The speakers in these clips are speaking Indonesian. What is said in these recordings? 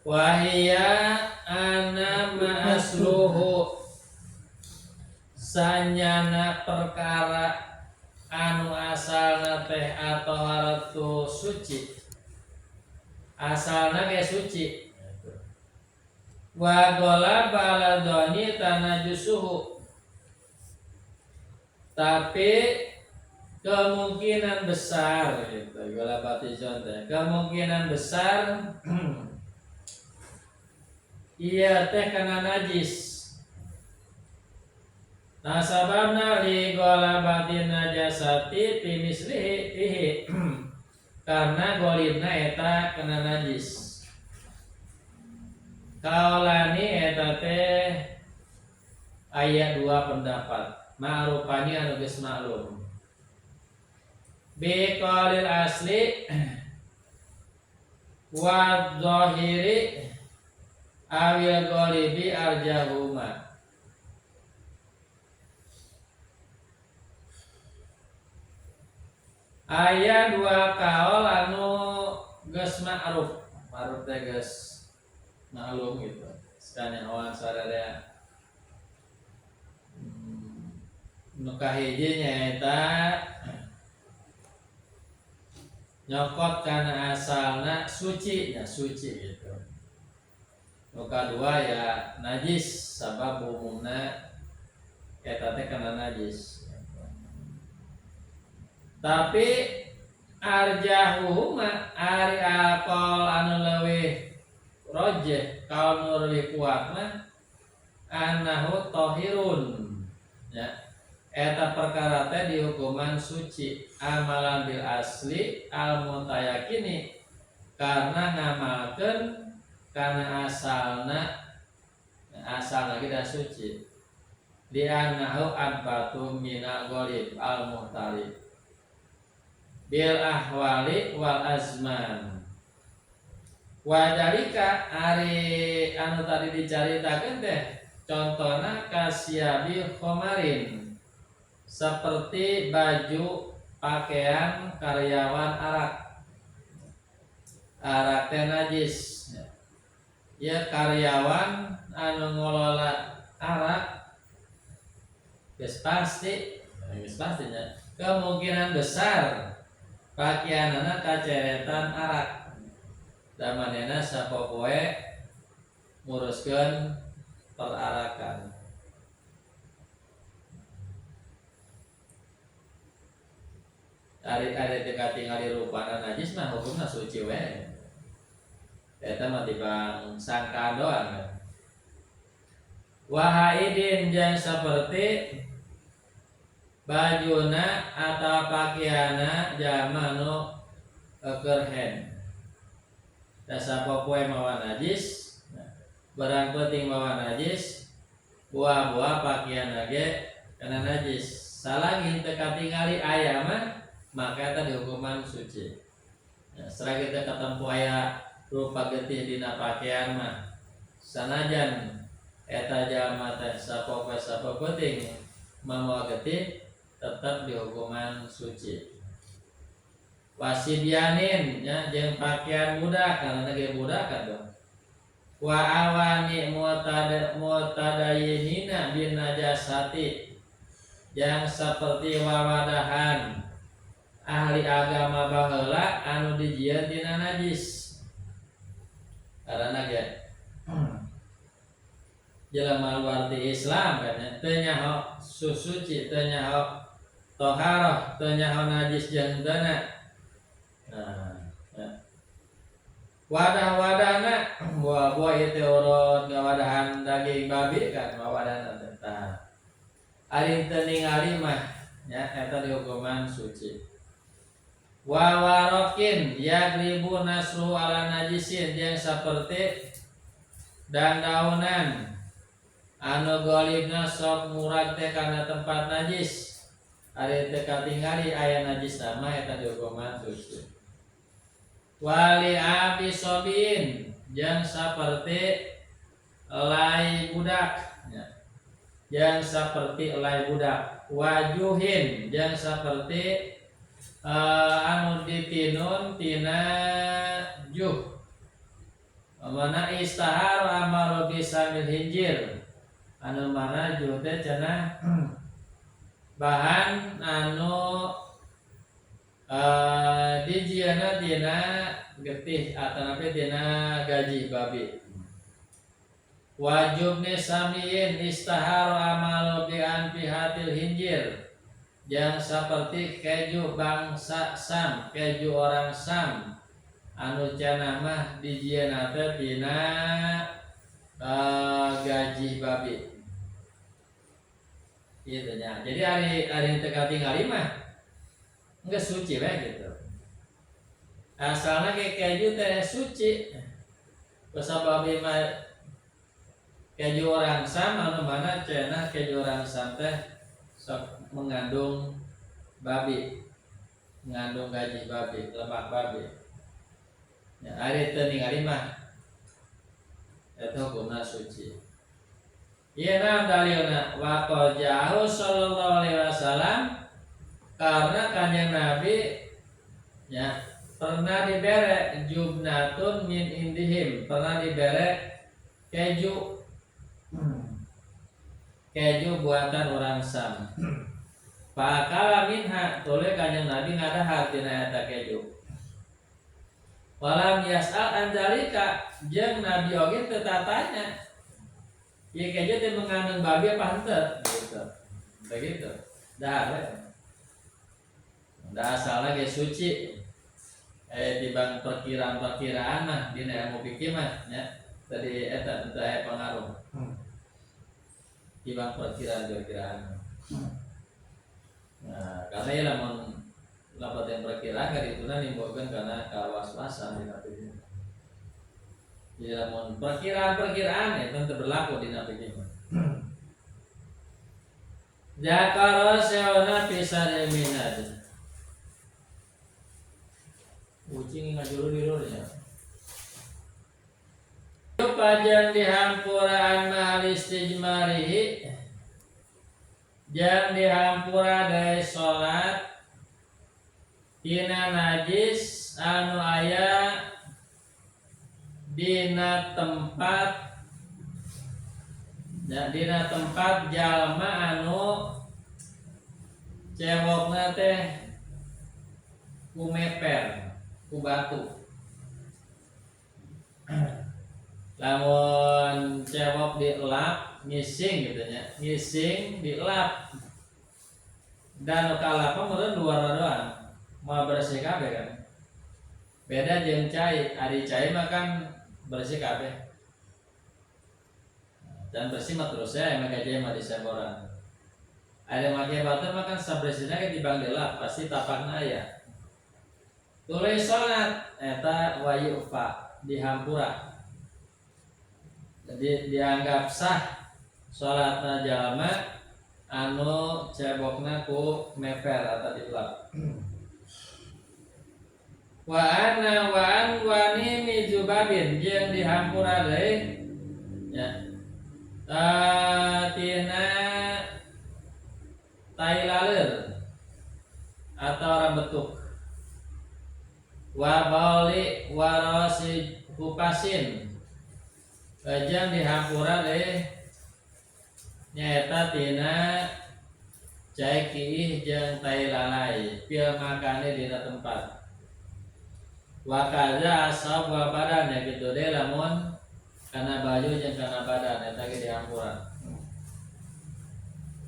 Wahia anama asluhu sanyana perkara anu asalna teh atau haratu suci, asalna kayak suci. Wa gola baladoni tanajusuhu, tapi kemungkinan besar gitu, gola batizon teh kemungkinan besar iya teh kena najis. Nah sababna li golabatin najasati pimislihi karena golibna eta kena najis. Kaulani eta teh aya dua pendapat, ma'rufani anu geus maklum. Bi qaulil asli wa dhahiri awil golibi arjahuma. Aya dua kaul anu geus ma'ruf, ma'ruf teh geus maklum gitu. Sekalian awan sararea nu kahiji nyaeta nyokot kana asalna suci, ya suci gitu. Nu kadua ya najis, sabab umumna eta teh kana najis. Tapi arjahu ma ari aqal anu leuwih rojeh kaul nu leuwih kuat mah annahu tahirun, ya eta perkara teh dihukuman suci amalan bil asli al mutayakini karena ngamalkeun kana asalna kita suci di annahu adbatu minal ghalib al muhtarib bil ahwali wal azman. Wadalika ari anu tadi dicaritakeun teh contona kasyabi khomarin, seperti baju pakaian karyawan arak teh najis. Ya karyawan anu ngelola arak geus pastinya kemungkinan besar pakaianana kaceretan arak, da manehna sapopoe nguruskeun perarakan. Ari teu katingali rupana najis mah hukumna suci we. Eta mah tibang sangkaan doang kan. Wahaidin jeung saperti bajuna atau pakaiana jamanu kerhen. Dasa popoe mawa najis, barang penting mawa najis, buah-buah pakaian lagi kena najis. Salagi teu katingali aya maka eta dihukuman suci. Ya, selagi teu katempo aya rupa getih dina pakaian mah sanajan eta jalma teh sapopoe penting mamawa getih tetap dihukuman suci. Wasibyanin ya jeung pakaian budak karena ge budak kan dong. Wa awani mu'tadayinina bin najasati yang seperti wawadahan ahli agama baheula anu dijieun tina najis. Karena ge jelema luar ti Islam kan teu nyaho suci, teu nyaho toharoh, teu nyaho najis jeung henteu. Wadah-wadahna buah-buah itu urut ngawadahan daging babi kan ngawadahan tentang ari teu ningali mah nya eta dihukuman suci. Wa warokin yagribu nasru ala najisin yang seperti dandaunan anu golibna sok murad teh kana tempat najis ari teu katingali aya najis nama eta dihukuman suci. Wali abi sobin yang seperti elai budak ya. Yang seperti elai budak. Wajuhin yang seperti anu ditinun tina juh Mana istahar amalu bisamil hinjir anu mana jude cenah bahan anu dijieuna dina getih atanapi dina gaji babi. Wajubne samiin istahar amalu bi anfihatil hinjir yang seperti keju bangsa Sam, keju orang Sam anu cenah mah dijieuna teh dina gaji babi. Gitu nya. Jadi hari teu katingali mah enggak suci we gitu. Asalna ke keju teh suci. Basa babi mah keju orang Sam anu mana cenah keju orang Sam teh sok mengandung babi, mengandung gaji babi, lemak babi. Ya, ari teu ningali mah eta hukumna suci. Ieu naon dalilna? Wa qajahu sallallahu alaihi wasallam karena kanjeng Nabi ya pernah dibere jubnatun min indihim, pernah dibere keju buatan orang Sam. Pakala minha tuluy kanjeng Nabi ngadahar tina eta keju. Walam yas'al anzalika jeung Nabi oge teu tatanya. Ieu keju teh mengandung babi apa henteu gitu. Begitu. Dah we. Da asalna ge suci. Dibang perkiraan mah dina ilmu fikih mah nya tadi eta teu aya pengaruh. Dibang perkiraan. Nah, karena ieu lamun lapat yang perkiraan karituna nimbulkeun kana kawas-wasan dina fikih. Jadi lamun perkiraan itu teu berlaku dina fikih. Zakara sawana pisar minad. Kucing ngajuru-juru nya. Pajang dihampuraan mahal istijmarihi jang dihampura dari sholat tina najis anu aya dina tempat jalma anu cewokna teh kumeper ku batu. Lamun cewok dielap ngising gitu nya, ngising dielap dan kalapa meureun luar doang mau bersih kabeh kan. Beda jeung cai, ari cai mah kan bersih kabeh. Dan bersih mah terus ya make cai mah disemboran. Ada make batur mah kan sabresina ke dibang dielap pasti tapakna aya. Tulis salat eta wayu fa dihampura. Jadi dianggap sah salatna jalma anu cebokna ku meper atau dielap. Wa an wani mijubabin jeung dihampura deui ya. Tina tai laler atau rambetuk. Wa bauli warasi kupasin jeung dihampura deui nyaeta tina cai kiih jeung tai lalai pil makane dina tempat. Wa kaza asab wa badan ya gitu deh lamun kana baju jeung kana badan eta ge dihampura.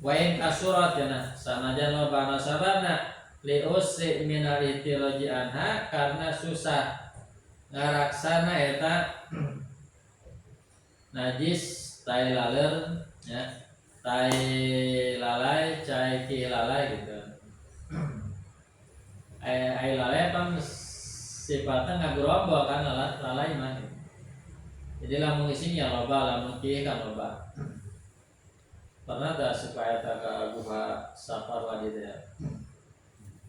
Wa in kasurat yana sanajan loba sababna li usri minal ihtiroji anha karena susah ngaraksana eta najis tai laler ya, tai lalai, cai ki lalai gitu. Ai lalai pan sifatnya ngagrombol kan lalai mah. Jadi lamun isinya loba, lamun ki kan loba. Pernah tak supaya tak ke guha safar lagi teh.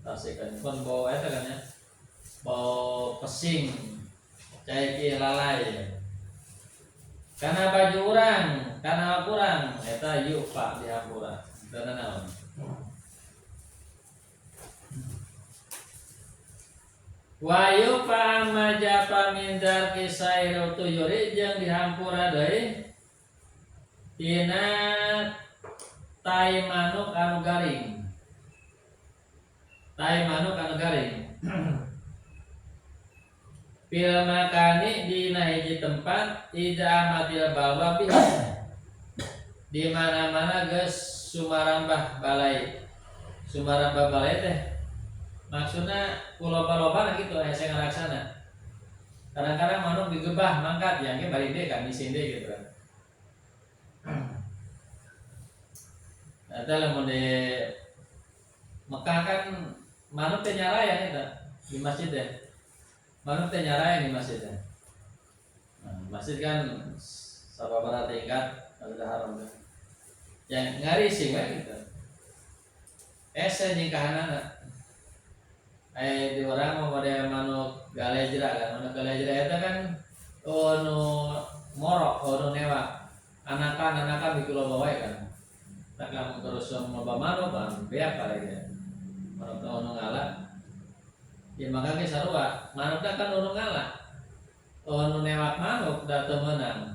Tasikan pun bawa eta kan ya. Bawa pesing cai ki lalai. Karena baju orang, karena kurang, eta yuk pak dihampura. Karena naon? Wayu pama japa mindar kisairu tuyuri jeung dihampura deui tina tai manuk anu garing. Tai manuk anu garing. Pil makani dina hiji tempat ida amatil balwa di mana-mana geus sumarambah balai. Sumarambah balai teh maksudna kuloba-loba gitu hese ngalaksana. Kadang-kadang manuk digebah mangkat yang ge bari deui kan disinde gitu kan. Eta lamun di Mekah kan manuk teh nyarayan eta di masjid teh. Manuk teh nyarayan di masjid teh. Masjid kan sababaraha tingkat ada haram teh. Yang ngarising we gitu. Ese ningkahanana. Di orang mau model manuk galejra kan, manuk galejra itu kan nu morok, nu newa, anakan bikulo bawa kan, tak kamu terus loba manuk kan, beak kali ya, manuk nu ngalah, ya makanya sarua, manuknya kan nu ngalah, nu newak manuk datang menang,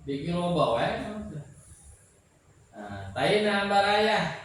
bikulo bawa kan, nah, taina baraya.